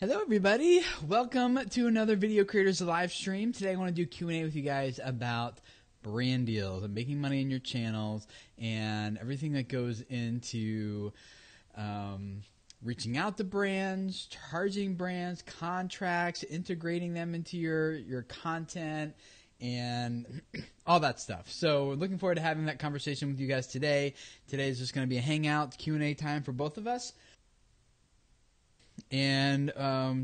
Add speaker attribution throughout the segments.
Speaker 1: Hello everybody, welcome to another Video Creators live stream. Today I want to do Q&A with you guys about brand deals and making money in your channels and everything that goes into reaching out to brands, charging brands, contracts, integrating them into your content, and all that stuff. So looking forward to having that conversation with you guys today. Today is just going to be a hangout Q&A time for both of us. And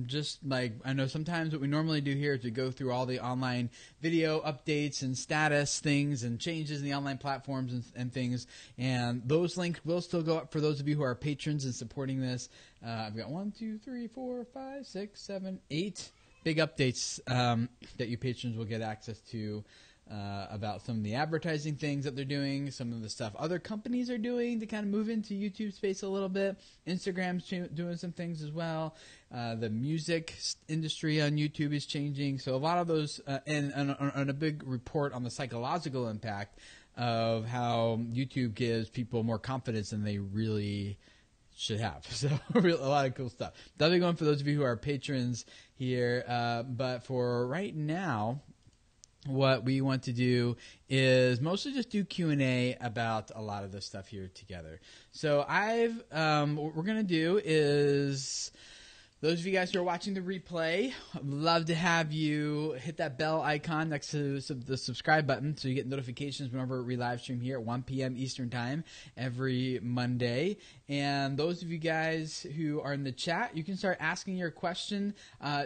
Speaker 1: just like I know sometimes what we normally do here is we go through all the online video updates and status things and changes in the online platforms and things, and those links will still go up for those of you who are patrons and supporting this. I've got 1, 2, 3, 4, 5, 6, 7, 8 big updates that you patrons will get access to about some of the advertising things that they're doing, some of the stuff other companies are doing to kind of move into YouTube space a little bit. Instagram's doing some things as well. The music industry on YouTube is changing. So a lot of those, and a big report on the psychological impact of how YouTube gives people more confidence than they really should have. So a lot of cool stuff. That'll be going for those of you who are patrons here. But for right now, what we want to do is mostly just do Q&A about a lot of this stuff here together. So what we're going to do is, those of you guys who are watching the replay, I'd love to have you hit that bell icon next to the subscribe button so you get notifications whenever we live stream here at 1 p.m. Eastern Time every Monday. And those of you guys who are in the chat, you can start asking your question.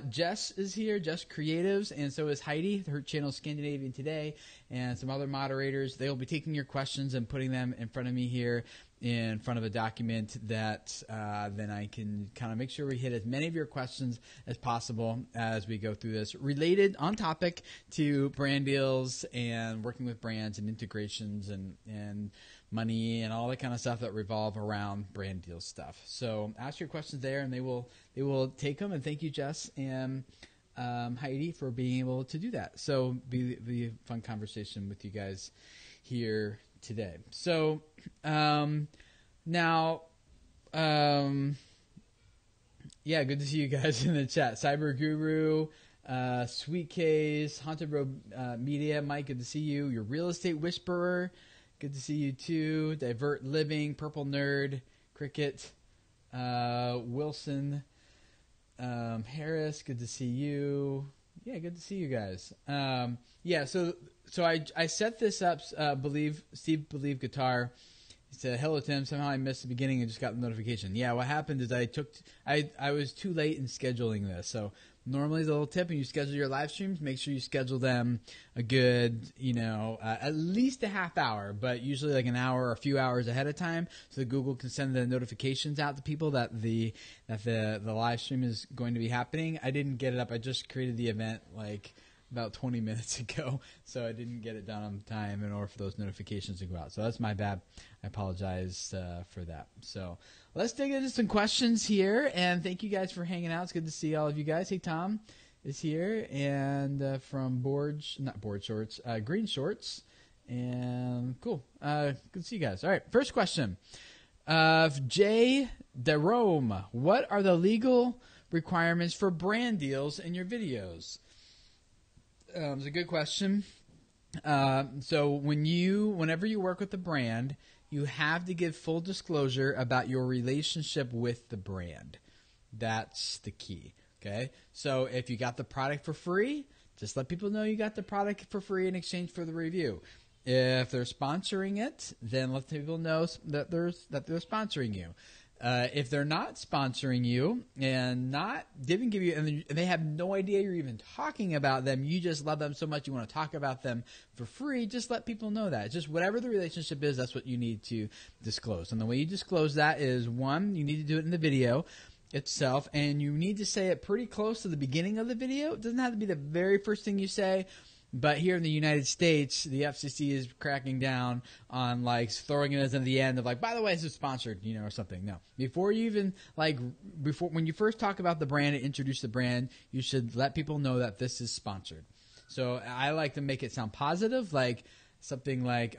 Speaker 1: Jess is here, Jess Creatives, and so is Heidi. Her channel is Scandinavian Today, and some other moderators. They will be taking your questions and putting them in front of me here in front of a document that then I can kind of make sure we hit as many of your questions as possible as we go through this, related on topic to brand deals and working with brands and integrations and money and all that kind of stuff that revolve around brand deal stuff. So ask your questions there, and they will take them. And thank you, Jess and Heidi, for being able to do that. So be a fun conversation with you guys here today. So now, yeah, good to see you guys in the chat. Cyber Guru, Sweet Case, Haunted Road Media, Mike, good to see you. Your Real Estate Whisperer, good to see you too. Divert Living, Purple Nerd, Cricket, Wilson, Harris, good to see you. Yeah, good to see you guys. Yeah, so I set this up. Steve Believe Guitar. He said, "Hello Tim. Somehow I missed the beginning and just got the notification." Yeah, what happened is I was too late in scheduling this. So normally the little tip when you schedule your live streams, make sure you schedule them a good, at least a half hour, but usually like an hour or a few hours ahead of time, so that Google can send the notifications out to people that the live stream is going to be happening. I didn't get it up. I just created the event like about 20 minutes ago, so I didn't get it done on time in order for those notifications to go out. So that's my bad. I apologize for that. So let's dig into some questions here, and thank you guys for hanging out. It's good to see all of you guys. Hey, Tom is here, and from Green Shorts, and cool. Good to see you guys. All right, first question. Jay DeRome, what are the legal requirements for brand deals in your videos? It's a good question. So whenever you work with a brand, you have to give full disclosure about your relationship with the brand. That's the key. Okay. So if you got the product for free, just let people know you got the product for free in exchange for the review. If they're sponsoring it, then let people know that they're sponsoring you. If they're not sponsoring you and didn't give you, and they have no idea you're even talking about them, you just love them so much you want to talk about them for free, just let people know that. Just whatever the relationship is, that's what you need to disclose. And the way you disclose that is, one, you need to do it in the video itself, and you need to say it pretty close to the beginning of the video. It doesn't have to be the very first thing you say. But here in the United States, the FCC is cracking down on like throwing it as at the end of like, by the way, this is sponsored, or something. No, before you even when you first talk about the brand and introduce the brand, you should let people know that this is sponsored. So I like to make it sound positive, like something like,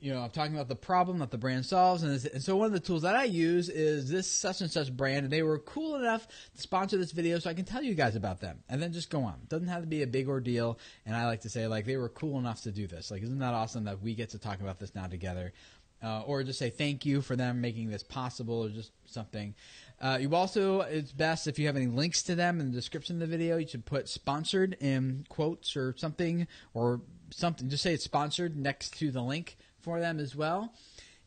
Speaker 1: I'm talking about the problem that the brand solves. And so one of the tools that I use is this such and such brand, and they were cool enough to sponsor this video so I can tell you guys about them and then just go on. It doesn't have to be a big ordeal. And I like to say, like, they were cool enough to do this. Like, isn't that awesome that we get to talk about this now together? Or just say thank you for them making this possible, or just something. You also, it's best if you have any links to them in the description of the video, you should put sponsored in quotes or something. Just say it's sponsored next to the link for them as well.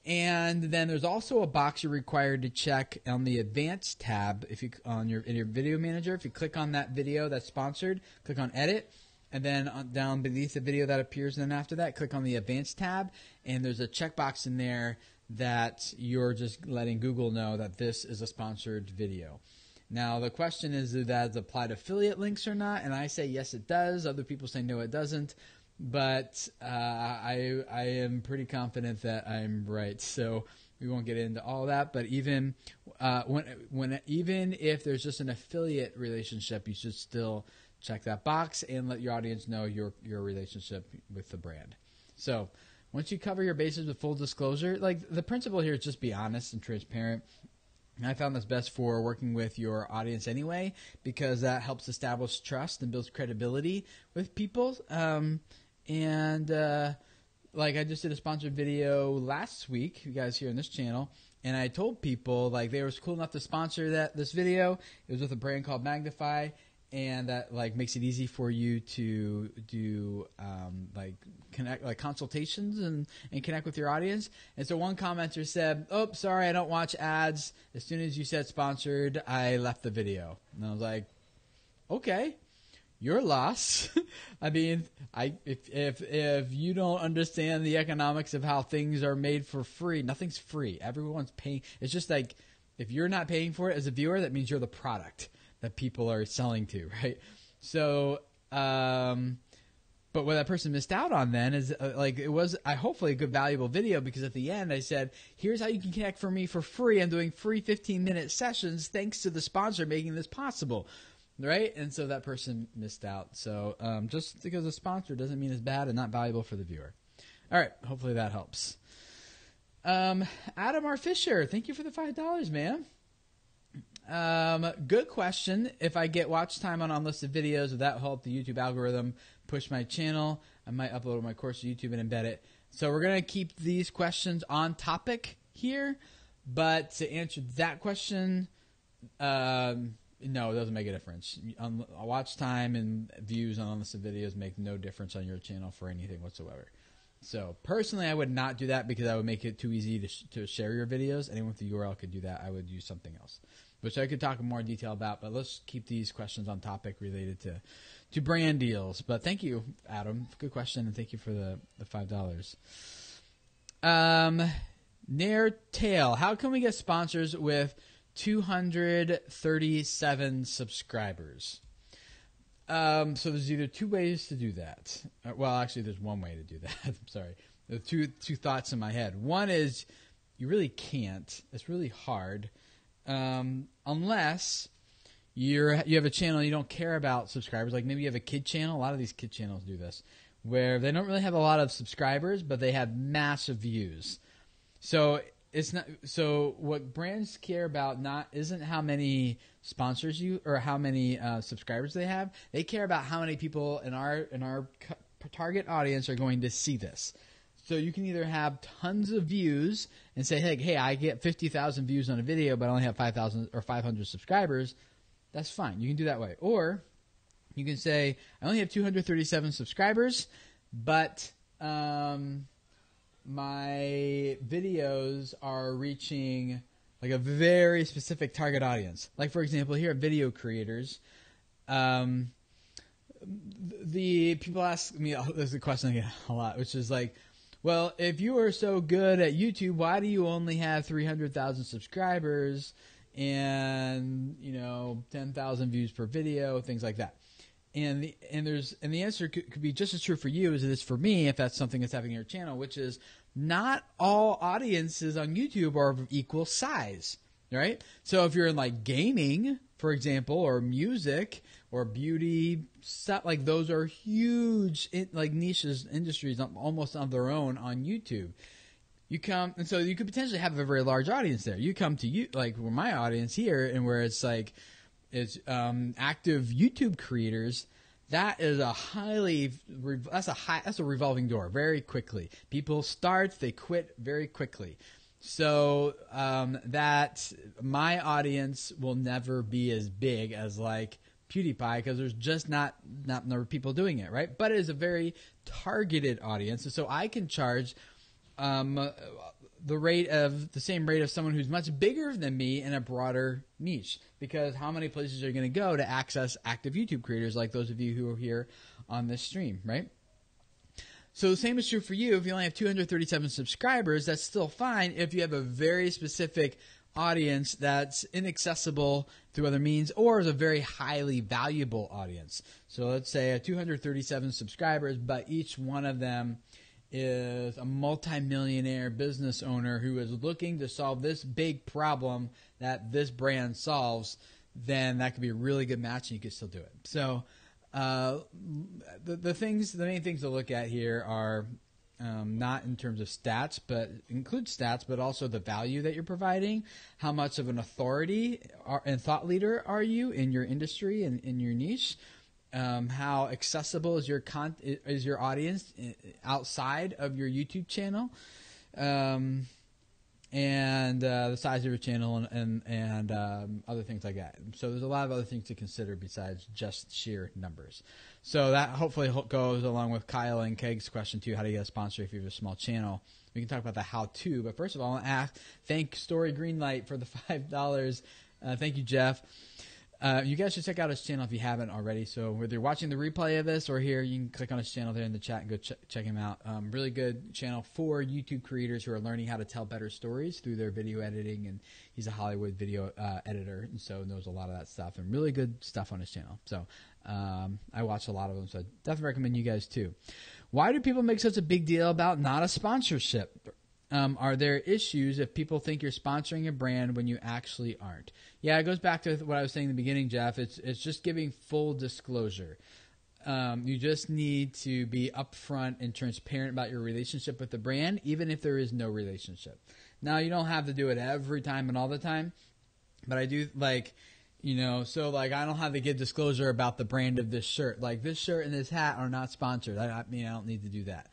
Speaker 1: And then there's also a box you're required to check on the Advanced tab in your video manager. If you click on that video that's sponsored, click on Edit. And then down beneath the video that appears, and then after that, click on the Advanced tab, and there's a checkbox in there that you're just letting Google know that this is a sponsored video. Now, the question is, does that apply to affiliate links or not? And I say yes, it does. Other people say no, it doesn't. But I am pretty confident that I'm right. So we won't get into all that. But even even if there's just an affiliate relationship, you should still check that box and let your audience know your relationship with the brand. So once you cover your bases with full disclosure, like the principle here is just be honest and transparent. And I found this best for working with your audience anyway, because that helps establish trust and builds credibility with people. Like I just did a sponsored video last week, you guys here on this channel, and I told people like they were cool enough to sponsor this video. It was with a brand called Magnify. And that like makes it easy for you to do consultations and connect with your audience. And so one commenter said, "Oh, sorry, I don't watch ads. As soon as you said sponsored, I left the video." And I was like, "Okay, your loss." I mean, if you don't understand the economics of how things are made for free, nothing's free. Everyone's paying. It's just like if you're not paying for it as a viewer, that means you're the product that people are selling to, right? So, but what that person missed out on then is it was hopefully a good, valuable video, because at the end I said, here's how you can connect for me for free. I'm doing free 15-minute sessions thanks to the sponsor making this possible, right? And so that person missed out. So just because it's sponsored doesn't mean it's bad and not valuable for the viewer. All right, hopefully that helps. Adam R. Fisher, thank you for the $5, man. Good question. If I get watch time on unlisted videos, would that help the YouTube algorithm push my channel? I might upload my course to YouTube and embed it. So we're going to keep these questions on topic here. But to answer that question, no, it doesn't make a difference. Watch time and views on unlisted videos make no difference on your channel for anything whatsoever. So personally, I would not do that because I would make it too easy to share your videos. Anyone with the URL could do that. I would use something else, which I could talk in more detail about. But let's keep these questions on topic related to brand deals. But thank you, Adam. Good question, and thank you for the $5. Nair Tail, how can we get sponsors with 237 subscribers? So there's either two ways to do that. Well, actually, there's one way to do that. I'm sorry. There are two thoughts in my head. One is you really can't. It's really hard, unless you have a channel you don't care about subscribers. Like maybe you have a kid channel. A lot of these kid channels do this, where they don't really have a lot of subscribers, but they have massive views. So it's not. So what brands care about isn't how many sponsors or how many subscribers they have. They care about how many people in our target audience are going to see this. So you can either have tons of views and say, hey, I get 50,000 views on a video, but I only have 5,000 or 500 subscribers. That's fine. You can do that way. Or you can say, I only have 237 subscribers, but my videos are reaching like a very specific target audience. Like, for example, here at Video Creators, the people ask me, there's a question I get a lot, which is like, well, if you are so good at YouTube, why do you only have 300,000 subscribers and 10,000 views per video, things like that? And the answer could be just as true for you as it is for me, if that's something that's happening in your channel, which is not all audiences on YouTube are of equal size, right? So if you're in like gaming, for example, or music or beauty stuff, like those are huge like niches, industries almost on their own on YouTube. You come, and so you could potentially have a very large audience there. You come to you, like where my audience here, and where it's like, it's active YouTube creators. That is that's a revolving door very quickly. People start, they quit very quickly. So that my audience will never be as big as like PewDiePie, because there's just not number of people doing it, right? But it is a very targeted audience, and so I can charge the same rate of someone who's much bigger than me in a broader niche, because how many places are you going to go to access active YouTube creators like those of you who are here on this stream, right? So the same is true for you. If you only have 237 subscribers, that's still fine if you have a very specific audience that's inaccessible through other means, or is a very highly valuable audience. So let's say 237 subscribers, but each one of them is a multimillionaire business owner who is looking to solve this big problem that this brand solves, then that could be a really good match and you could still do it. So the main things to look at here are not in terms of stats, but include stats, but also the value that you're providing. How much of an authority and thought leader are you in your industry and in your niche? How accessible is your audience outside of your YouTube channel, and the size of your channel and other things like that. So there's a lot of other things to consider besides just sheer numbers. So that hopefully goes along with Kyle and Keg's question too. How do you get a sponsor if you have a small channel? We can talk about the how-to, but first of all, I want to thank Story Greenlight for the $5. Thank you, Jeff. You guys should check out his channel if you haven't already. So whether you're watching the replay of this or here, you can click on his channel there in the chat and go check him out. Really good channel for YouTube creators who are learning how to tell better stories through their video editing. And he's a Hollywood video editor, and so knows a lot of that stuff. And really good stuff on his channel. So I watch a lot of them, so I definitely recommend you guys too. Why do people make such a big deal about not a sponsorship? Are there issues if people think you're sponsoring a brand when you actually aren't? Yeah, it goes back to what I was saying in the beginning, Jeff. It's just giving full disclosure. You just need to be upfront and transparent about your relationship with the brand, even if there is no relationship. Now, you don't have to do it every time and all the time, but I do I don't have to give disclosure about the brand of this shirt. Like, this shirt and this hat are not sponsored. I don't need to do that.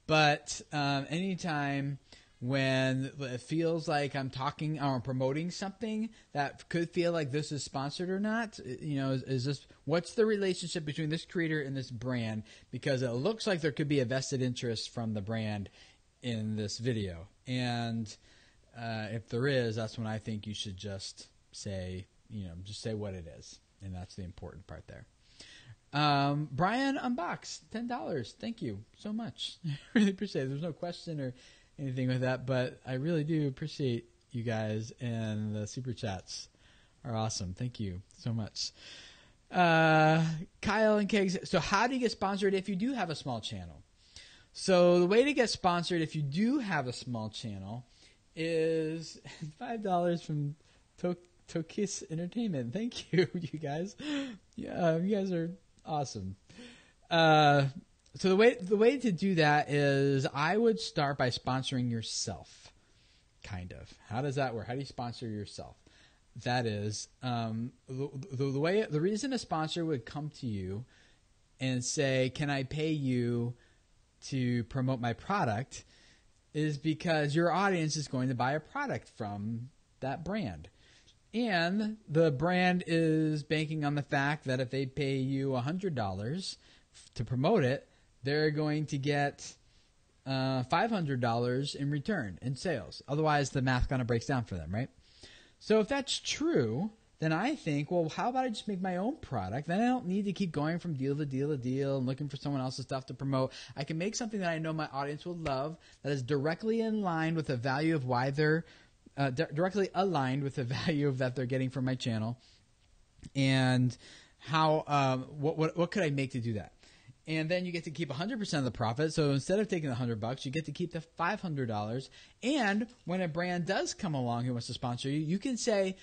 Speaker 1: But anytime when it feels like I'm talking or promoting something that could feel like this is sponsored or not, is this, what's the relationship between this creator and this brand? Because it looks like there could be a vested interest from the brand in this video. And if there is, that's when I think you should just say what it is. And that's the important part there. Brian Unbox, $10. Thank you so much. I really appreciate it. There's no question or anything with that, but I really do appreciate you guys, and the super chats are awesome. Thank you so much. Kyle and Kegs. So how do you get sponsored if you do have a small channel? So the way to get sponsored if you do have a small channel is $5 from Tokis Entertainment. Thank you, you guys. Yeah, you guys are awesome. So the way to do that is I would start by sponsoring yourself, kind of. How does that work? How do you sponsor yourself? That is, the reason a sponsor would come to you and say, "Can I pay you to promote my product?" is because your audience is going to buy a product from that brand. And the brand is banking on the fact that if they pay you $100 to promote it, they're going to get $500 in return in sales. Otherwise, the math kind of breaks down for them, right? So if that's true, then I think, well, how about I just make my own product? Then I don't need to keep going from deal to deal to deal and looking for someone else's stuff to promote. I can make something that I know my audience will love, that is directly in line with the value of why they're directly aligned with the value that they're getting from my channel, and how what could I make to do that? And then you get to keep 100% of the profit. So instead of taking the $100, you get to keep the $500. And when a brand does come along who wants to sponsor you, you can say,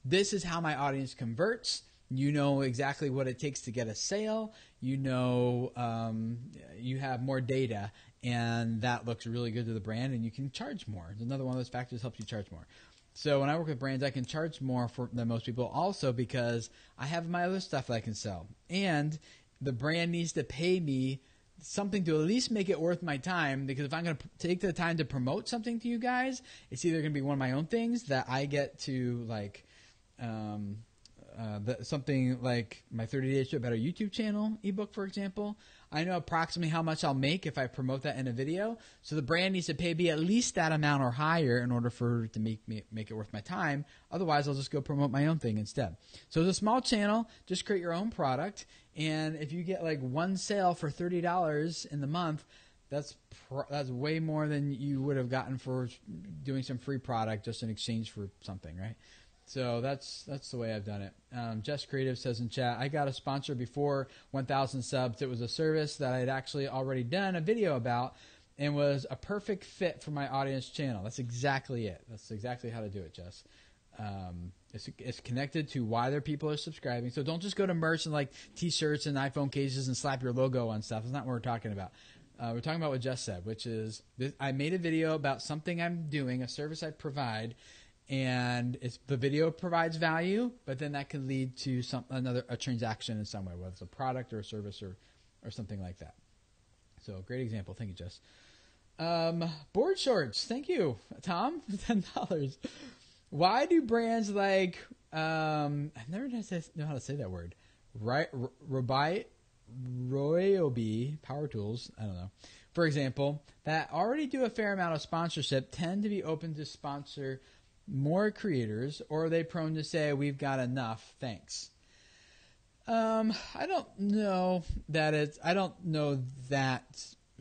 Speaker 1: "This is how my audience converts." You know exactly what it takes to get a sale. You know, you have more data, and that looks really good to the brand, and you can charge more. It's another one of those factors that helps you charge more. So when I work with brands, I can charge more than most people, also because I have my other stuff that I can sell. And the brand needs to pay me something to at least make it worth my time, because if I'm going to take the time to promote something to you guys, it's either going to be one of my own things that I get to, like something like my 30 Days to a Better YouTube channel ebook, for example. I know approximately how much I'll make if I promote that in a video. So the brand needs to pay me at least that amount or higher in order for it to make it worth my time. Otherwise, I'll just go promote my own thing instead. So it's a small channel. Just create your own product. And if you get like one sale for $30 in the month, that's way more than you would have gotten for doing some free product just in exchange for something, right? So that's the way I've done it. Jess Creative says in chat, I got a sponsor before 1,000 subs. It was a service that I had actually already done a video about and was a perfect fit for my audience channel. That's exactly it. That's exactly how to do it, Jess. It's connected to why their people are subscribing. So don't just go to merch and like T-shirts and iPhone cases and slap your logo on stuff. That's not what we're talking about. We're talking about what Jess said, which is I made a video about something I'm doing, a service I provide, and the video provides value, but then that can lead to a transaction in some way, whether it's a product or a service or something like that. So great example. Thank you, Jess. Board shorts. Thank you, Tom. $10. Why do brands like I never know how to say that word. Ryobi Power Tools, I don't know, for example, that already do a fair amount of sponsorship tend to be open to sponsor more creators, or are they prone to say we've got enough, thanks? I don't know that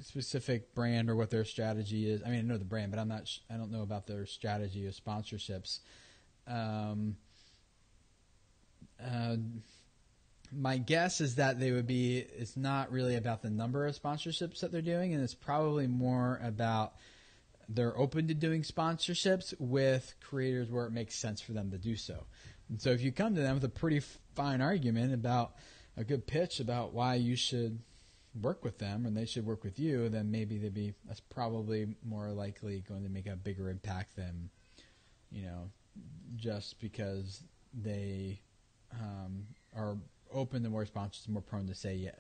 Speaker 1: specific brand or what their strategy is. I mean, I know the brand, but I don't know about their strategy of sponsorships. My guess is that it's not really about the number of sponsorships that they're doing, and it's probably more about they're open to doing sponsorships with creators where it makes sense for them to do so. And so if you come to them with a pretty fine argument about a good pitch about why you should work with them and they should work with you, then maybe that's probably more likely going to make a bigger impact than, just because they are open to more sponsors, more prone to say, yeah,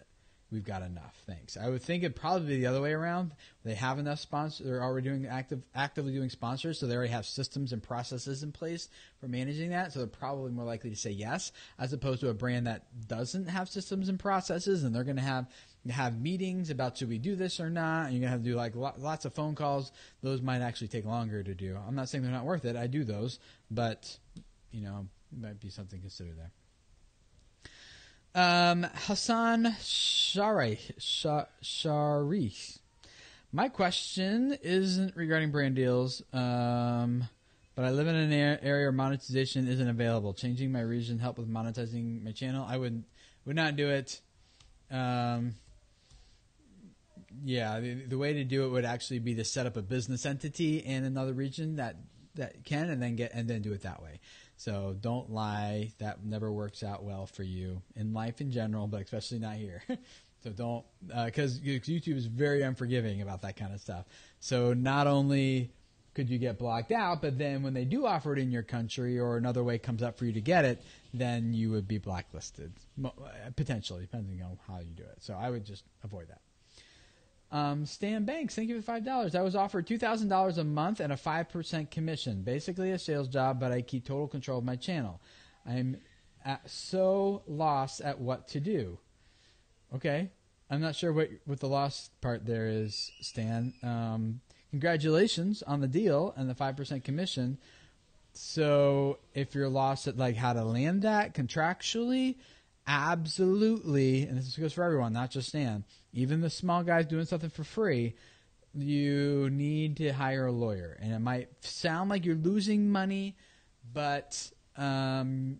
Speaker 1: we've got enough, thanks. I would think it'd probably be the other way around. They have enough sponsors. They're already doing actively doing sponsors, so they already have systems and processes in place for managing that. So they're probably more likely to say yes, as opposed to a brand that doesn't have systems and processes, and they're going to have meetings about should we do this or not, and you're going to have to do like lots of phone calls. Those might actually take longer to do. I'm not saying they're not worth it. I do those, but it might be something to consider there. Hassan Sharif. My question isn't regarding brand deals, but I live in an area where monetization isn't available. Changing my region help with monetizing my channel? I would not do it. The way to do it would actually be to set up a business entity in another region that can, and then do it that way. So don't lie. That never works out well for you in life in general, but especially not here. So don't, because YouTube is very unforgiving about that kind of stuff. So not only could you get blocked out, but then when they do offer it in your country or another way comes up for you to get it, then you would be blacklisted, potentially, depending on how you do it. So I would just avoid that. Stan Banks, thank you for $5. I was offered $2,000 a month and a 5% commission. Basically a sales job, but I keep total control of my channel. I'm so lost at what to do. Okay. I'm not sure what the lost part there is, Stan. Congratulations on the deal and the 5% commission. So if you're lost at like how to land that contractually, absolutely, and this goes for everyone, not just Stan, even the small guys doing something for free, you need to hire a lawyer. And it might sound like you're losing money, but you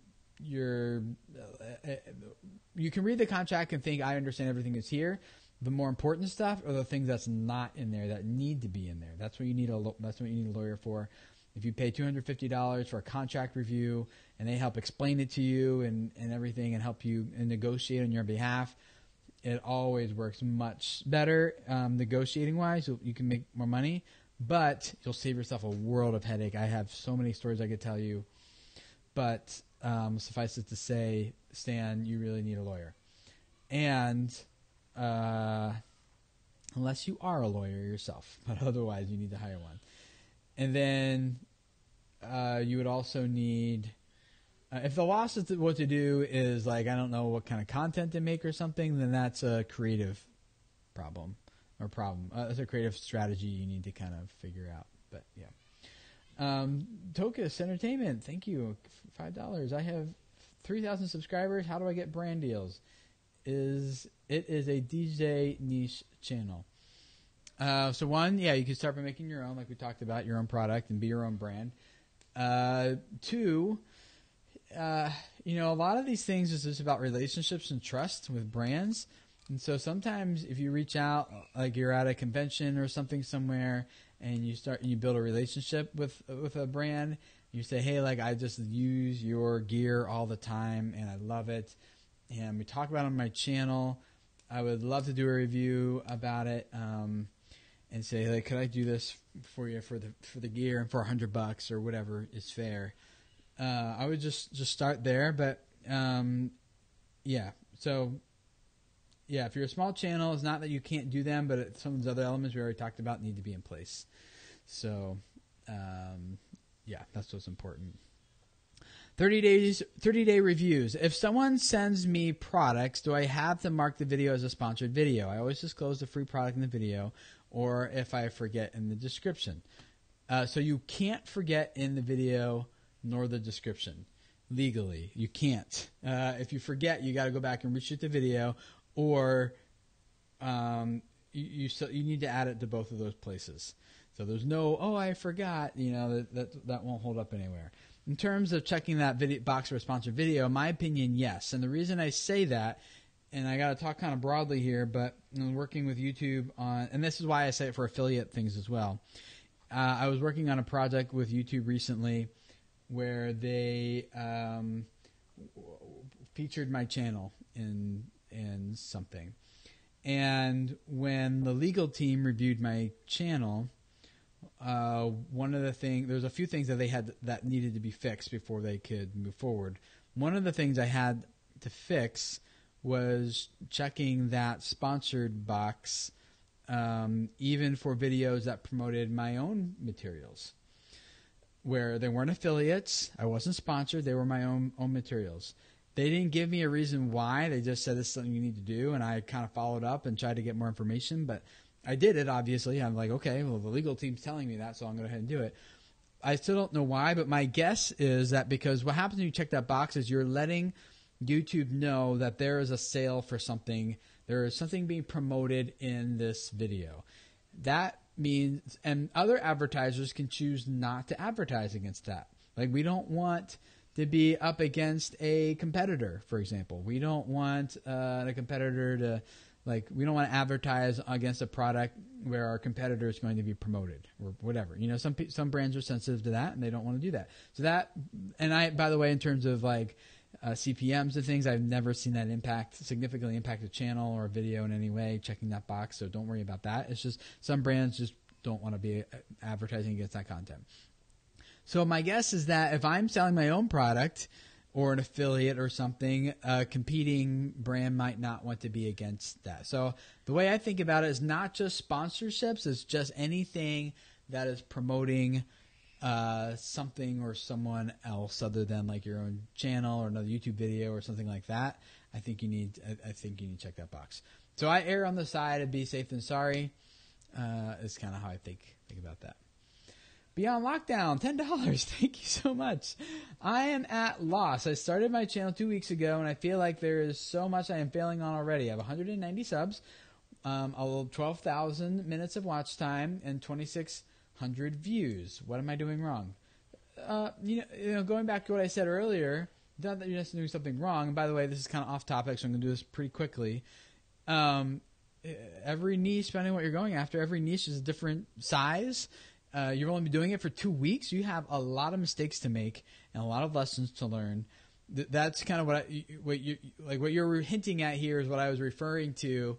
Speaker 1: can read the contract and think, I understand everything is here. The more important stuff are the things that's not in there that need to be in there. That's what you need a lawyer for. If you pay $250 for a contract review and they help explain it to you and everything and help you and negotiate on your behalf, it always works much better negotiating wise. You can make more money, but you'll save yourself a world of headache. I have so many stories I could tell you, but suffice it to say, Stan, you really need a lawyer. And unless you are a lawyer yourself, but otherwise you need to hire one. And then you would also need, if the loss is what to do is like, I don't know what kind of content to make or something, then that's a creative problem. It's a creative strategy you need to kind of figure out. But yeah. Tokus Entertainment, thank you. $5. I have 3,000 subscribers. How do I get brand deals? It is a DJ niche channel. So one, yeah, you can start by making your own, like we talked about, your own product and be your own brand. Two, a lot of these things is just about relationships and trust with brands. And so sometimes if you reach out, like you're at a convention or something somewhere, and you build a relationship with a brand, you say, hey, like I just use your gear all the time and I love it. And we talk about it on my channel. I would love to do a review about it, and say, like, could I do this for you for the gear and for $100 or whatever is fair. I would just start there, but yeah. So yeah, if you're a small channel, it's not that you can't do them, but some of those other elements we already talked about need to be in place. So yeah, that's what's important. 30-day reviews. If someone sends me products, do I have to mark the video as a sponsored video? I always disclose the free product in the video, or if I forget in the description. So you can't forget in the video nor the description. Legally, you can't. If you forget, you got to go back and reshoot the video, or you need to add it to both of those places. So there's no, oh, I forgot. That won't hold up anywhere. In terms of checking that video box for a sponsored video, my opinion, yes. And the reason I say that, and I got to talk kind of broadly here, but I'm working with YouTube on, and this is why I say it for affiliate things as well. I was working on a project with YouTube recently where they featured my channel in something. And when the legal team reviewed my channel, there's a few things that they had that needed to be fixed before they could move forward. One of the things I had to fix was checking that sponsored box, even for videos that promoted my own materials, where they weren't affiliates. I wasn't sponsored. They were my own materials. They didn't give me a reason why. They just said this is something you need to do, and I kind of followed up and tried to get more information, but I did it, obviously. I'm like, okay, well, the legal team's telling me that, so I'm going to go ahead and do it. I still don't know why, but my guess is that because what happens when you check that box is you're letting YouTube know that there is a sale for something. There is something being promoted in this video. That means, and other advertisers can choose not to advertise against that. Like, we don't want to be up against a competitor, for example. We don't want a competitor to... Like, we don't want to advertise against a product where our competitor is going to be promoted or whatever. Some brands are sensitive to that and they don't want to do that. So that, and by the way, in terms of like CPMs and things, I've never seen that significantly impact a channel or a video in any way, checking that box. So don't worry about that. It's just some brands just don't want to be advertising against that content. So my guess is that if I'm selling my own product or an affiliate or something, a competing brand might not want to be against that. So the way I think about it is not just sponsorships, it's just anything that is promoting something or someone else other than like your own channel or another YouTube video or something like that. I think you need to check that box. So I err on the side of be safe than sorry. Is kind of how I think about that. Beyond Lockdown, $10. Thank you so much. I am at loss. I started my channel 2 weeks ago, and I feel like there is so much I am failing on already. I have 190 subs, 12,000 minutes of watch time, and 2,600 views. What am I doing wrong? Going back to what I said earlier, not that you're just doing something wrong. And by the way, this is kind of off topic, so I'm going to do this pretty quickly. Every niche, depending on what you're going after, every niche is a different size. You're only doing it for 2 weeks. You have a lot of mistakes to make and a lot of lessons to learn. that's kind of what you're hinting at here is what I was referring to,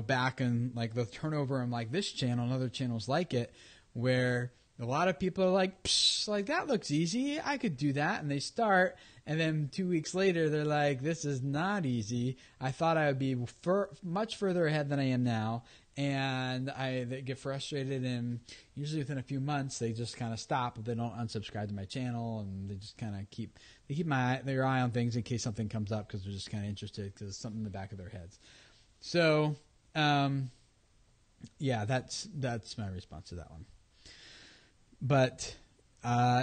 Speaker 1: back in like the turnover on like this channel and other channels like it, where a lot of people are like, psh, like that looks easy, I could do that, and they start, and then 2 weeks later they're like, this is not easy. I thought I would be much further ahead than I am now, and they get frustrated, and usually within a few months they just kind of stop, but they don't unsubscribe to my channel, and they just kind of keep their eye on things in case something comes up because they're just kind of interested because it's something in the back of their heads. So, yeah, that's my response to that one. But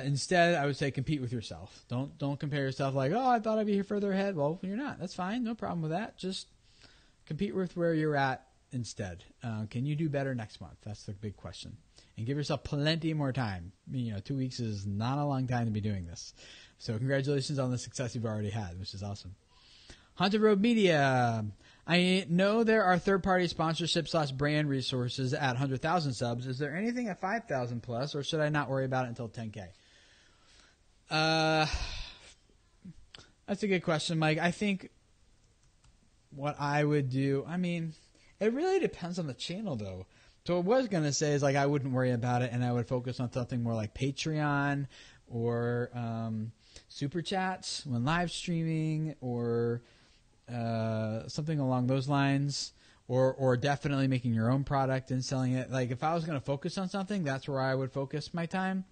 Speaker 1: instead, I would say compete with yourself. Don't compare yourself like, oh, I thought I'd be here further ahead. Well, you're not. That's fine. No problem with that. Just compete with where you're at instead. Can you do better next month? That's the big question. And give yourself plenty more time. 2 weeks is not a long time to be doing this. So congratulations on the success you've already had, which is awesome. Haunted Road Media. I know there are third-party sponsorship/brand resources at 100,000 subs. Is there anything at 5,000 plus, or should I not worry about it until 10K? That's a good question, Mike. I think what I would do, it really depends on the channel, though. So what I was going to say is, like, I wouldn't worry about it, and I would focus on something more like Patreon or Super Chats when live streaming, or something along those lines, or definitely making your own product and selling it. Like, if I was going to focus on something, that's where I would focus my time.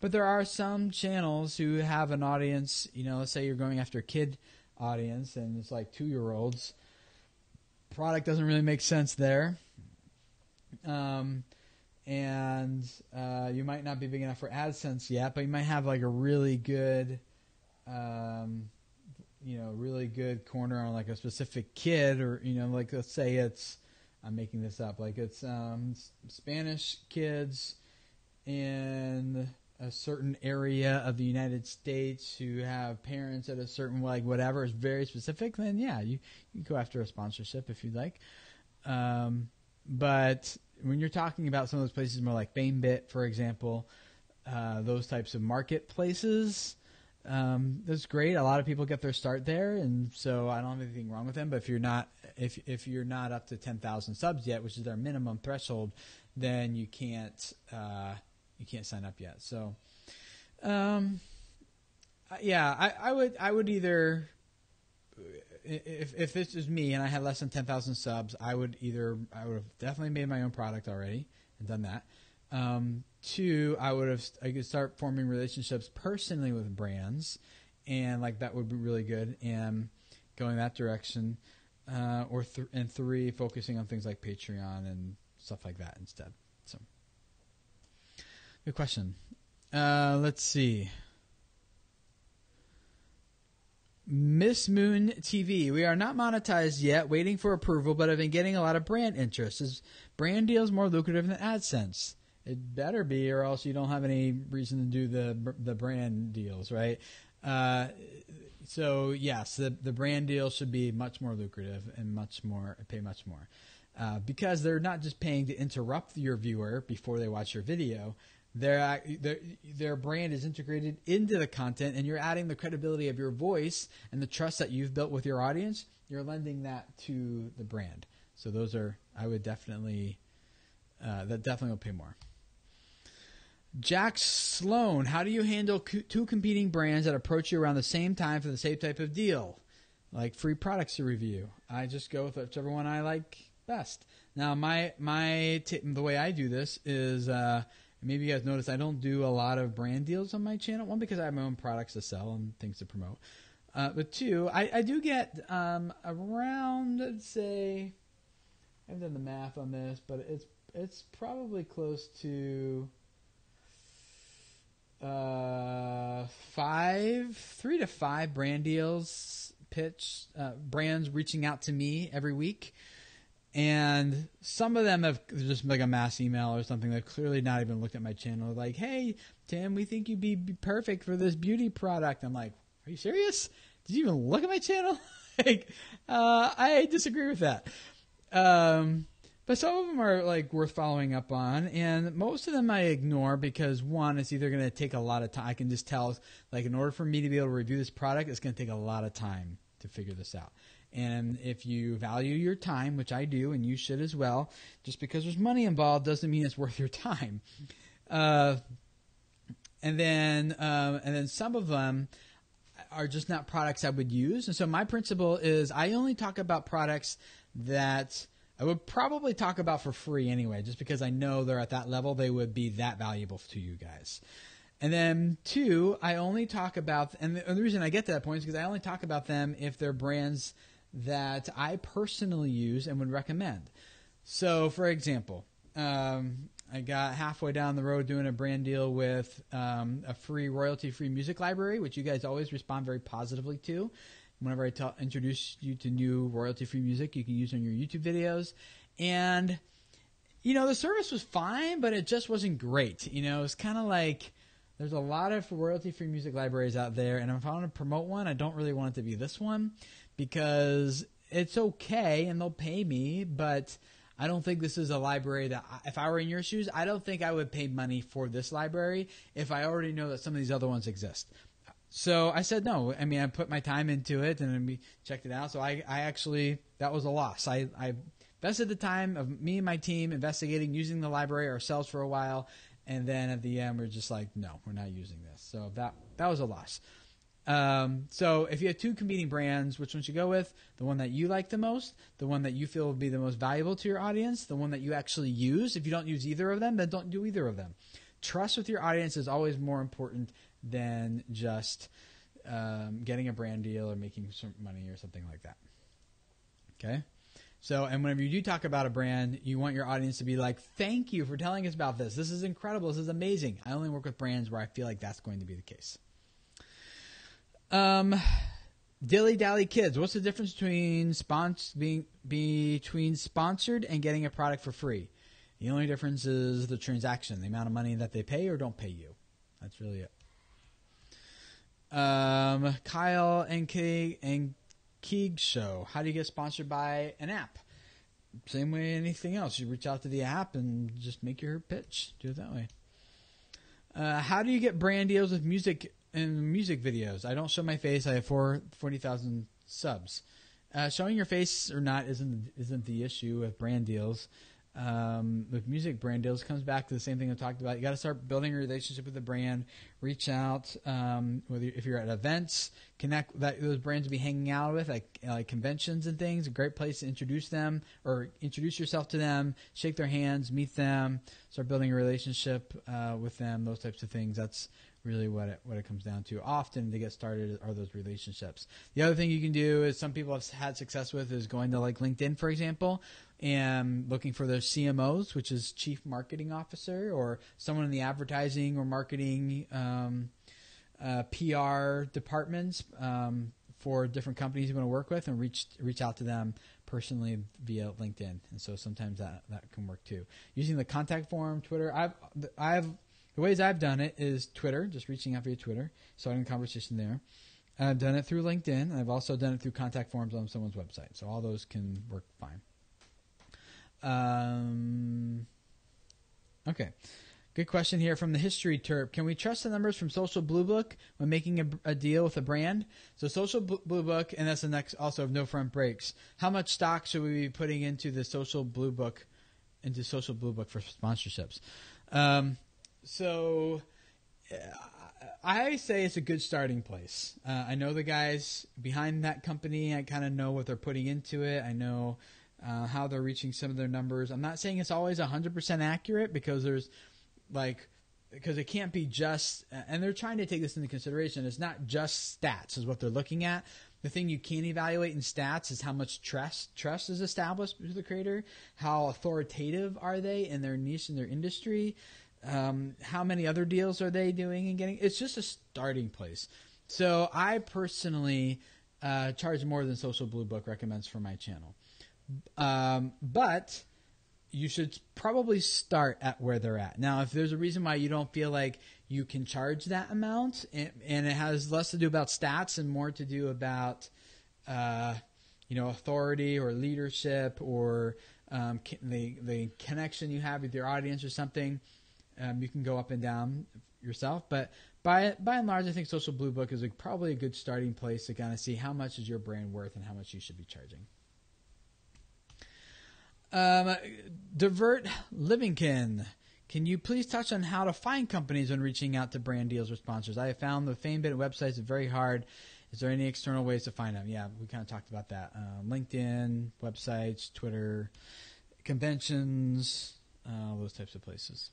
Speaker 1: But there are some channels who have an audience, let's say you're going after a kid audience and it's like 2-year-olds. Product doesn't really make sense there. And you might not be big enough for AdSense yet, but you might have like a really good really good corner on like a specific kid, or, like let's say I'm making this up, like it's Spanish kids in a certain area of the United States who have parents at a certain, like whatever is very specific, then yeah, you go after a sponsorship if you'd like. But when you're talking about some of those places more like FameBit, for example, those types of marketplaces, that's great. A lot of people get their start there, and so I don't have anything wrong with them. But if you're not up to 10,000 subs yet, which is their minimum threshold, then you can't sign up yet. So, yeah, I would either, if this is me and I had less than 10,000 subs, I would have definitely made my own product already and done that. 2, I could start forming relationships personally with brands, and like that would be really good, and going that direction. And 3, focusing on things like Patreon and stuff like that instead. So, good question. Let's see. Miss Moon TV. We are not monetized yet, waiting for approval, but have been getting a lot of brand interest. Is brand deals more lucrative than AdSense? It better be, or else you don't have any reason to do the brand deals, right? So yes, the brand deals should be much more lucrative and pay much more, because they're not just paying to interrupt your viewer before they watch your video. Their brand is integrated into the content, and you're adding the credibility of your voice and the trust that you've built with your audience. You're lending that to the brand. So those are, I would definitely, that definitely will pay more. Jack Sloan, how do you handle 2 competing brands that approach you around the same time for the same type of deal, like free products to review? I just go with whichever one I like best. Now, the way I do this is, maybe you guys notice I don't do a lot of brand deals on my channel. 1, because I have my own products to sell and things to promote. But 2, I do get around, let's say, I haven't done the math on this, but it's probably close to 3 to 5 brand deals brands reaching out to me every week. And some of them have just like a mass email or something. They've clearly not even looked at my channel. Like, hey, Tim, we think you'd be perfect for this beauty product. I'm like, are you serious? Did you even look at my channel? I disagree with that. But But some of them are like worth following up on, and most of them I ignore because one, it's either going to take a lot of time. I can just tell, like, in order for me to be able to review this product, it's going to take a lot of time to figure this out. And if you value your time, which I do, and you should as well, just because there's money involved doesn't mean it's worth your time. And then some of them are just not products I would use. And so my principle is I only talk about products that I would probably talk about for free anyway, just because I know they're at that level, they would be that valuable to you guys. And then two, I only talk about, and the reason I get to that point is because I only talk about them if they're brands that I personally use and would recommend. So for example, I got halfway down the road doing a brand deal with a free royalty-free music library, which you guys always respond very positively to. Whenever I introduce you to new royalty-free music, you can use on your YouTube videos. And, you know, the service was fine, but it just wasn't great. You know, it's kind of like there's a lot of royalty-free music libraries out there, and if I want to promote one, I don't really want it to be this one because it's okay and they'll pay me, but I don't think this is a library that, if I were in your shoes, I don't think I would pay money for this library if I already know that some of these other ones exist. So I said no. I mean, I put my time into it and we checked it out. So I actually, that was a loss. I invested the time of me and my team investigating, using the library ourselves for a while. And then at the end, we're just like, no, we're not using this. So that was a loss. So if you have two competing brands, which one should you go with? The one that you like the most, the one that you feel will be the most valuable to your audience, the one that you actually use. If you don't use either of them, then don't do either of them. Trust with your audience is always more important than just getting a brand deal or making some money or something like that. Okay? So, and whenever you do talk about a brand, you want your audience to be like, thank you for telling us about this. This is incredible. This is amazing. I only work with brands where I feel like that's going to be the case. Dilly Dally Kids. What's the difference between sponsored and getting a product for free? The only difference is the transaction, the amount of money that they pay or don't pay you. That's really it. Kyle and Keeg Show. How do you get sponsored by an app? Same way anything else. You reach out to the app and just make your pitch. Do it that way. How do you get brand deals with music and music videos? I don't show my face. I have 40,000 subs. Showing your face or not isn't the issue with brand deals. With music brand deals, comes back to the same thing I talked about. You got to start building a relationship with the brand. Reach out, if you're at events, connect that those brands will be hanging out with, like conventions and things. A great place to introduce them or introduce yourself to them. Shake their hands, meet them, start building a relationship with them. Those types of things. That's really what it comes down to. Often to get started are those relationships. The other thing you can do is some people have had success with is going to like LinkedIn, for example, and looking for their CMOs, which is Chief Marketing Officer, or someone in the advertising or marketing PR departments for different companies you want to work with, and reach out to them personally via LinkedIn. And so sometimes that can work too. Using the contact form, Twitter. The ways I've done it is Twitter, just reaching out via Twitter, starting a conversation there. I've done it through LinkedIn, and I've also done it through contact forms on someone's website. So all those can work fine. Okay. Good question here from the History Terp. Can we trust the numbers from Social Blue Book when making a deal with a brand? So Social Blue Book, and that's the next also of No Front Breaks. How much stock should we be putting into the Social Blue Book, for sponsorships? So I say it's a good starting place. I know the guys behind that company. I kind of know what they're putting into it. I know how they're reaching some of their numbers. I'm not saying it's always 100% accurate because it can't be just, and they're trying to take this into consideration. It's not just stats is what they're looking at. The thing you can evaluate in stats is how much trust is established with the creator. How authoritative are they in their niche, in their industry? How many other deals are they doing and getting? It's just a starting place. So I personally charge more than Social Blue Book recommends for my channel. But you should probably start at where they're at. Now, if there's a reason why you don't feel like you can charge that amount, and it has less to do about stats and more to do about authority or leadership or the connection you have with your audience or something. You can go up and down yourself, but by and large, I think Social Blue Book is probably a good starting place to kind of see how much is your brand worth and how much you should be charging. Divert Livingkin, can you please touch on how to find companies when reaching out to brand deals or sponsors? I have found the FameBit websites are very hard. Is there any external ways to find them? Yeah, we kind of talked about that. LinkedIn, websites, Twitter, conventions, those types of places.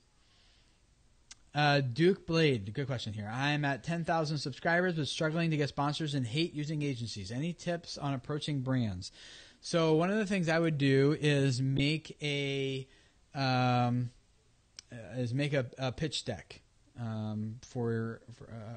Speaker 1: Duke Blade, good question here. I'm at 10,000 subscribers but struggling to get sponsors and hate using agencies. Any tips on approaching brands? So one of the things I would do is make a pitch deck for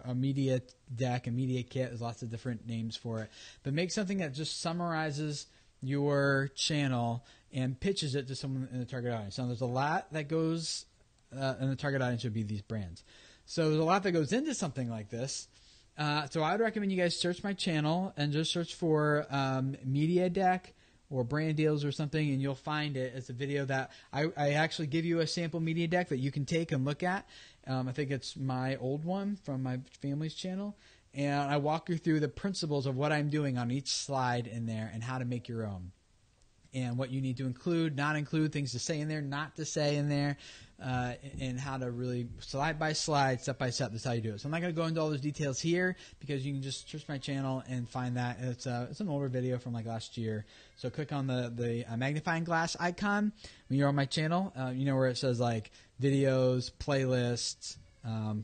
Speaker 1: a media deck, a media kit. There's lots of different names for it, but make something that just summarizes your channel and pitches it to someone in the target audience. Now, there's a lot that goes, and the target audience would be these brands. So there's a lot that goes into something like this. So I would recommend you guys search my channel and just search for media deck or brand deals or something, and you'll find it. It's a video that I actually give you a sample media deck that you can take and look at. I think it's my old one from my family's channel. And I walk you through the principles of what I'm doing on each slide in there and how to make your own. And what you need to include, not include, things to say in there, not to say in there, and how to really slide by slide, step by step. That's how you do it. So I'm not going to go into all those details here because you can just search my channel and find that. It's an older video from like last year. So click on the magnifying glass icon when you're on my channel. You know where it says like videos, playlists,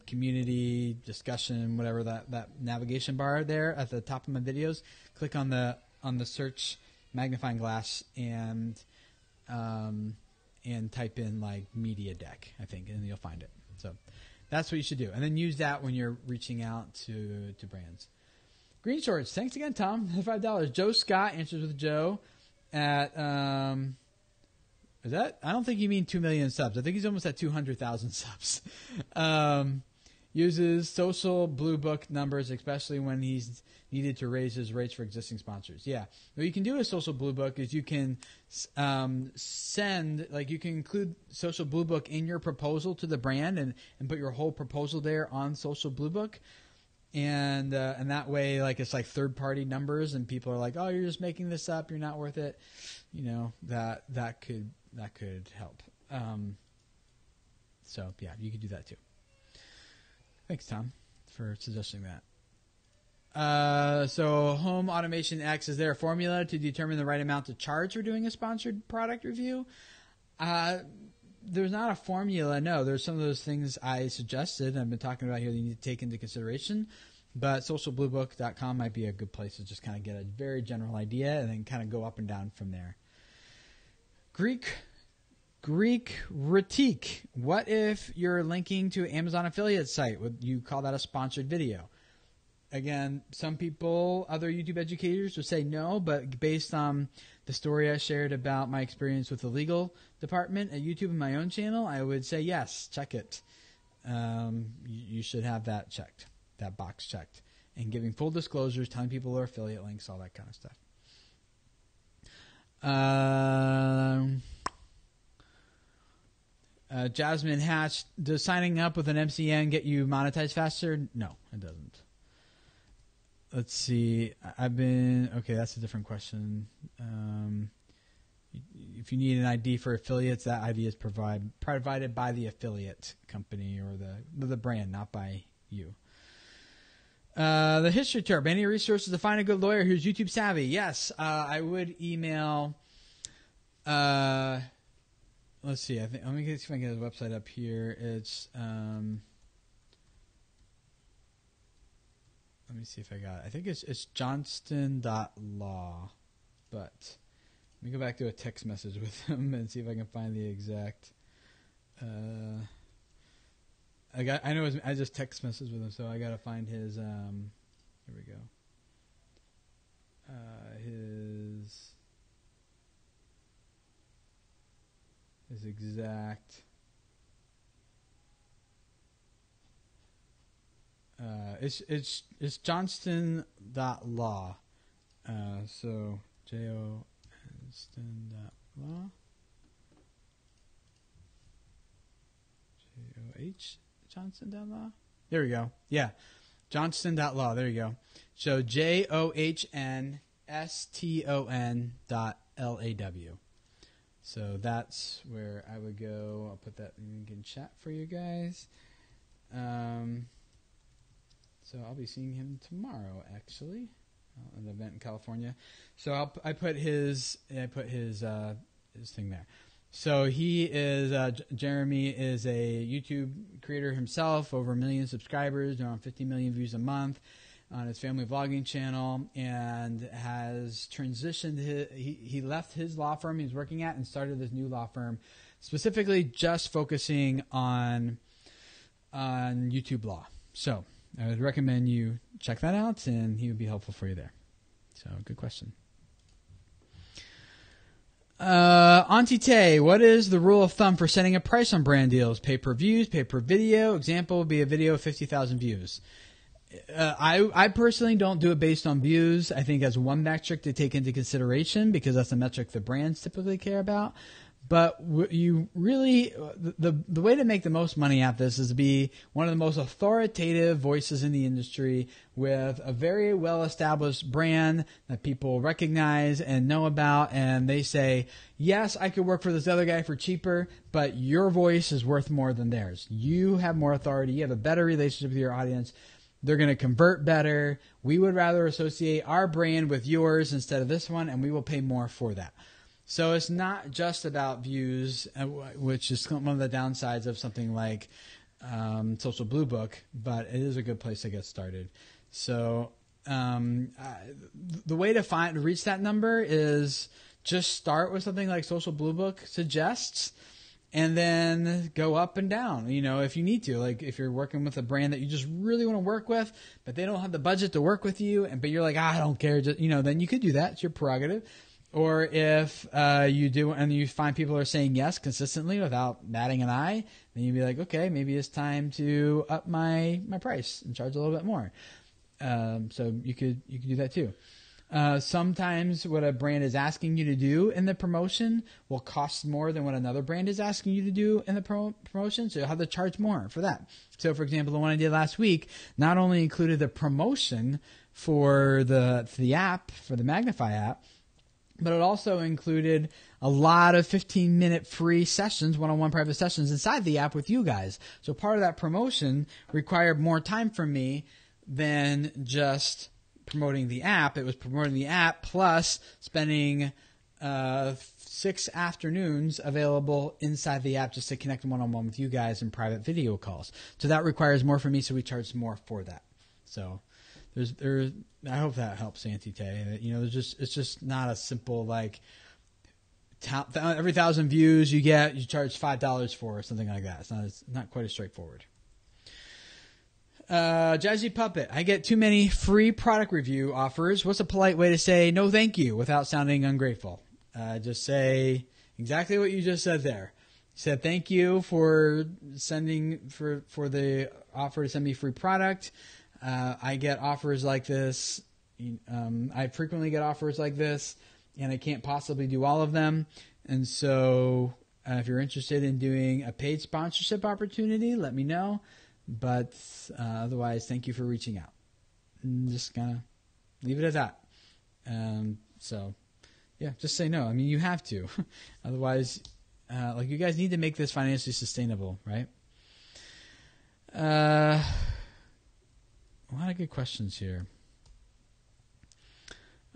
Speaker 1: community, discussion, whatever, that navigation bar there at the top of my videos. Click on the search magnifying glass and type in like media deck, I think, and you'll find it. So that's what you should do. And then use that when you're reaching out to brands. Green Shorts, thanks again, Tom. $5. Joe Scott answers with Joe at is that? I don't think you mean 2 million subs. I think he's almost at 200,000 subs. Uses Social Blue Book numbers, especially when he's needed to raise his rates for existing sponsors. Yeah. What you can do with Social Blue Book is you can you can include Social Blue Book in your proposal to the brand and put your whole proposal there on Social Blue Book. And that way, like, it's like third-party numbers, and people are like, oh, you're just making this up. You're not worth it. You know, that could help. So, yeah, you could do that too. Thanks, Tom, for suggesting that. So Home Automation X, is there a formula to determine the right amount to charge for doing a sponsored product review? There's not a formula, no. There's some of those things I suggested and I've been talking about here that you need to take into consideration. But socialbluebook.com might be a good place to just kind of get a very general idea and then kind of go up and down from there. Greek Ratik, what if you're linking to Amazon affiliate site? Would you call that a sponsored video? Again, some people, other YouTube educators would say no, but based on the story I shared about my experience with the legal department at YouTube and my own channel, I would say yes, check it. You should have that checked, that box checked, and giving full disclosures, telling people their affiliate links, all that kind of stuff. Jasmine Hatch, does signing up with an MCN get you monetized faster? No, it doesn't. Let's see. Okay, that's a different question. If you need an ID for affiliates, that ID is provided by the affiliate company or the brand, not by you. The History Turb, any resources to find a good lawyer who's YouTube savvy? Yes, I would email. Let's see. Let me see if I can get his website up here. It's let me see if I got it. I think it's johnston.law, but let me go back to a text message with him and see if I can find the exact. I just text messaged with him, so I got to find his. Here we go. His exact. It's johnston.law. So Johnston.law. J-O-H Johnston.law. There we go. Yeah. Johnston.law. There you go. So JOHNSTON.LAW. So that's where I would go. I'll put that link in chat for you guys. So I'll be seeing him tomorrow, actually, at an event in California. So I put his thing there. So he is Jeremy is a YouTube creator himself, over 1 million subscribers, around 50 million views a month on his family vlogging channel, and has transitioned. He left his law firm he was working at and started this new law firm, specifically just focusing on YouTube law. So I would recommend you check that out, and he would be helpful for you there. So good question. Auntie Tay, what is the rule of thumb for setting a price on brand deals? Pay per views, pay per video. Example would be a video of 50,000 views. I personally don't do it based on views. I think that's one metric to take into consideration because that's a metric the brands typically care about. But you really, the way to make the most money at this is to be one of the most authoritative voices in the industry with a very well-established brand that people recognize and know about. And they say, yes, I could work for this other guy for cheaper, but your voice is worth more than theirs. You have more authority. You have a better relationship with your audience. They're going to convert better. We would rather associate our brand with yours instead of this one, and we will pay more for that. So it's not just about views, which is one of the downsides of something like Social Blue Book, but it is a good place to get started. So the way to reach that number is just start with something like Social Blue Book suggests, and then go up and down, if you need to. Like if you're working with a brand that you just really want to work with, but they don't have the budget to work with you, but you're like, I don't care, then you could do that. It's your prerogative. Or if you do and you find people are saying yes consistently without batting an eye, then you'd be like, okay, maybe it's time to up my price and charge a little bit more. So you could do that too. Sometimes what a brand is asking you to do in the promotion will cost more than what another brand is asking you to do in the promotion, so you'll have to charge more for that. So, for example, the one I did last week not only included the promotion for the app, for the Magnify app, but it also included a lot of 15-minute free sessions, one-on-one private sessions inside the app with you guys. So part of that promotion required more time from me than just promoting the app. It was promoting the app plus spending 6 afternoons available inside the app just to connect one-on-one with you guys in private video calls. So that requires more from me, so we charge more for that. So I hope that helps, Auntie Tay. It's just not a simple like every 1,000 views you charge $5 for or something like that. It's not quite as straightforward. Jazzy Puppet, I get too many free product review offers. What's a polite way to say no thank you without sounding ungrateful? Just say exactly what you just said there. You said thank you for sending for the offer to send me free product. I get offers like this. I frequently get offers like this, and I can't possibly do all of them. And so if you're interested in doing a paid sponsorship opportunity, let me know. But otherwise, thank you for reaching out. And just kind of leave it at that. So, yeah, just say no. I mean, you have to. Otherwise, you guys need to make this financially sustainable, right? A lot of good questions here.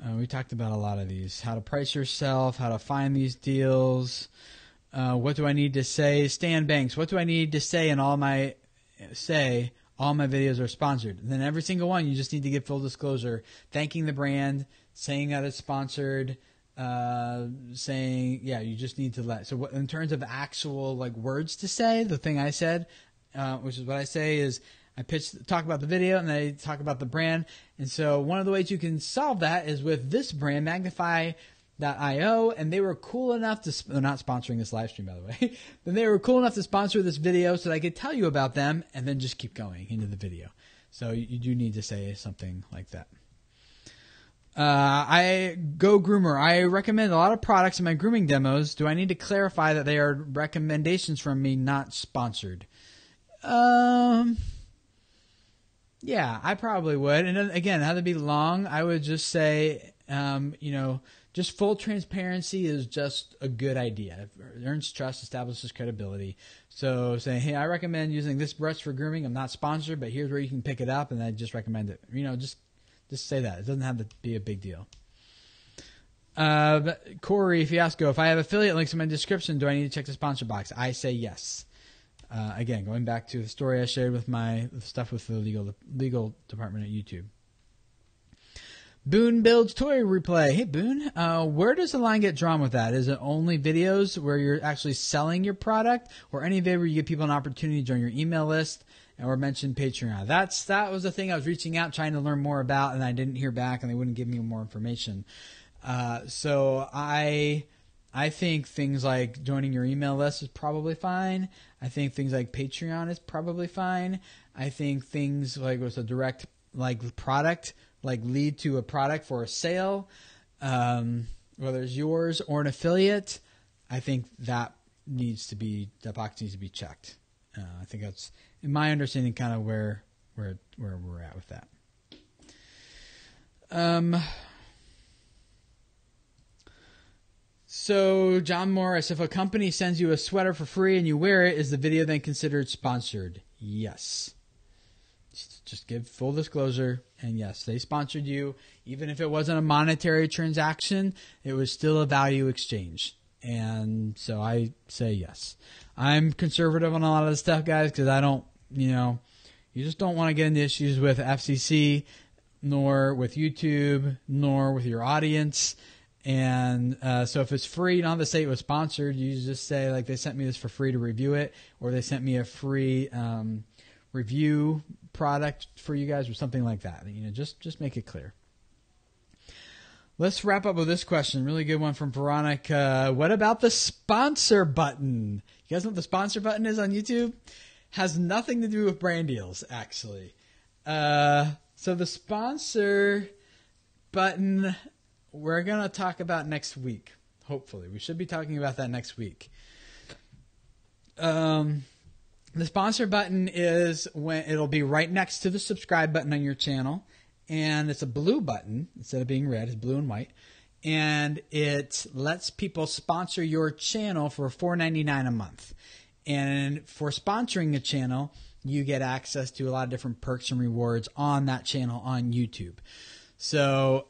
Speaker 1: We talked about a lot of these. How to price yourself, how to find these deals. What do I need to say? Stan Banks, what do I need to say in all my videos are sponsored? And then every single one, you just need to give full disclosure, thanking the brand, saying that it's sponsored, saying, you just need to let. So in terms of actual words to say, the thing I said, which is what I say is, I talk about the video, and then I talk about the brand. And so one of the ways you can solve that is with this brand, Magnify.io, and they were cool enough to, they're not sponsoring this live stream, by the way, but they were cool enough to sponsor this video so that I could tell you about them and then just keep going into the video. So you do need to say something like that. Groomer. I recommend a lot of products in my grooming demos. Do I need to clarify that they are recommendations from me, not sponsored? Yeah, I probably would. And then, again, how to be long, I would just say, just full transparency is just a good idea. It earns trust, establishes credibility. So saying, hey, I recommend using this brush for grooming. I'm not sponsored, but here's where you can pick it up, and I just recommend it. Just say that. It doesn't have to be a big deal. Corey Fiasco, if I have affiliate links in my description, do I need to check the sponsor box? I say yes. Again, going back to the story I shared with my stuff with the legal department at YouTube. Boone builds toy replay. Hey, Boone, where does the line get drawn with that? Is it only videos where you're actually selling your product, or any video where you give people an opportunity to join your email list or mention Patreon? That was the thing I was reaching out, trying to learn more about, and I didn't hear back, and they wouldn't give me more information. So I think things like joining your email list is probably fine. I think things like Patreon is probably fine. I think things like with a direct product, like lead to a product for a sale, whether it's yours or an affiliate, I think that box needs to be checked. I think that's, in my understanding, kind of where we're at with that. So John Morris, if a company sends you a sweater for free and you wear it, is the video then considered sponsored? Yes. Just give full disclosure, and yes, they sponsored you. Even if it wasn't a monetary transaction, it was still a value exchange. And so I say yes. I'm conservative on a lot of this stuff, guys, because I don't, you just don't want to get into issues with FCC, nor with YouTube, nor with your audience. And so if it's free, you don't have to say it was sponsored. You just say, like, they sent me this for free to review it, or they sent me a free review product for you guys, or something like that. Just make it clear. Let's wrap up with this question. Really good one from Veronica. What about the sponsor button? You guys know what the sponsor button is on YouTube? Has nothing to do with brand deals, actually. So the sponsor button, we're going to talk about next week. Hopefully. We should be talking about that next week. The sponsor button is when it'll be right next to the subscribe button on your channel. And it's a blue button instead of being red. It's blue and white. And it lets people sponsor your channel for $4.99 a month. And for sponsoring a channel, you get access to a lot of different perks and rewards on that channel on YouTube. So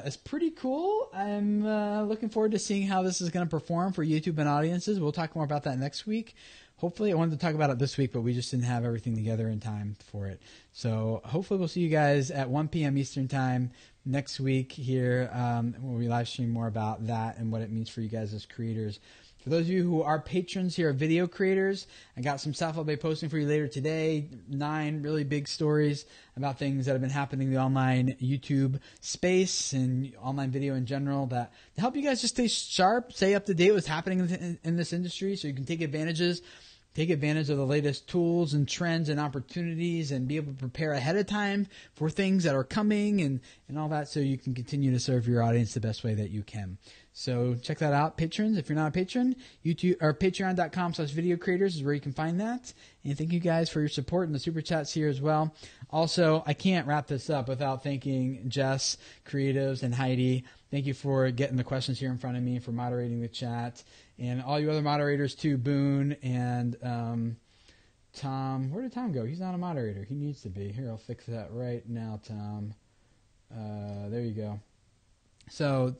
Speaker 1: it's pretty cool. I'm looking forward to seeing how this is going to perform for YouTube and audiences. We'll talk more about that next week. Hopefully, I wanted to talk about it this week, but we just didn't have everything together in time for it. So hopefully we'll see you guys at 1 p.m. Eastern Time next week here. We'll be live streaming more about that and what it means for you guys as creators. For those of you who are patrons here, video creators, I got some stuff I'll be posting for you later today. 9 really big stories about things that have been happening in the online YouTube space and online video in general that to help you guys just stay sharp, stay up to date with what's happening in this industry, so you can take advantage of the latest tools and trends and opportunities and be able to prepare ahead of time for things that are coming and all that, so you can continue to serve your audience the best way that you can. So check that out, patrons. If you're not a patron, YouTube or patreon.com/video creators is where you can find that. And thank you guys for your support in the super chats here as well. Also, I can't wrap this up without thanking Jess, Creatives, and Heidi. Thank you for getting the questions here in front of me, for moderating the chat, and all you other moderators too, Boone and Tom. Where did Tom go? He's not a moderator. He needs to be. Here, I'll fix that right now, Tom. There you go. So,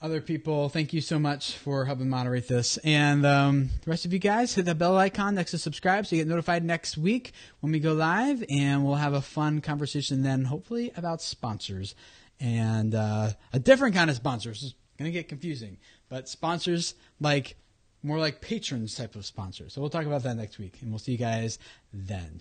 Speaker 1: other people, thank you so much for helping moderate this. And the rest of you guys, hit the bell icon next to subscribe so you get notified next week when we go live. And we'll have a fun conversation then, hopefully, about sponsors. And a different kind of sponsors. It's going to get confusing. But sponsors more like patrons type of sponsors. So we'll talk about that next week. And we'll see you guys then.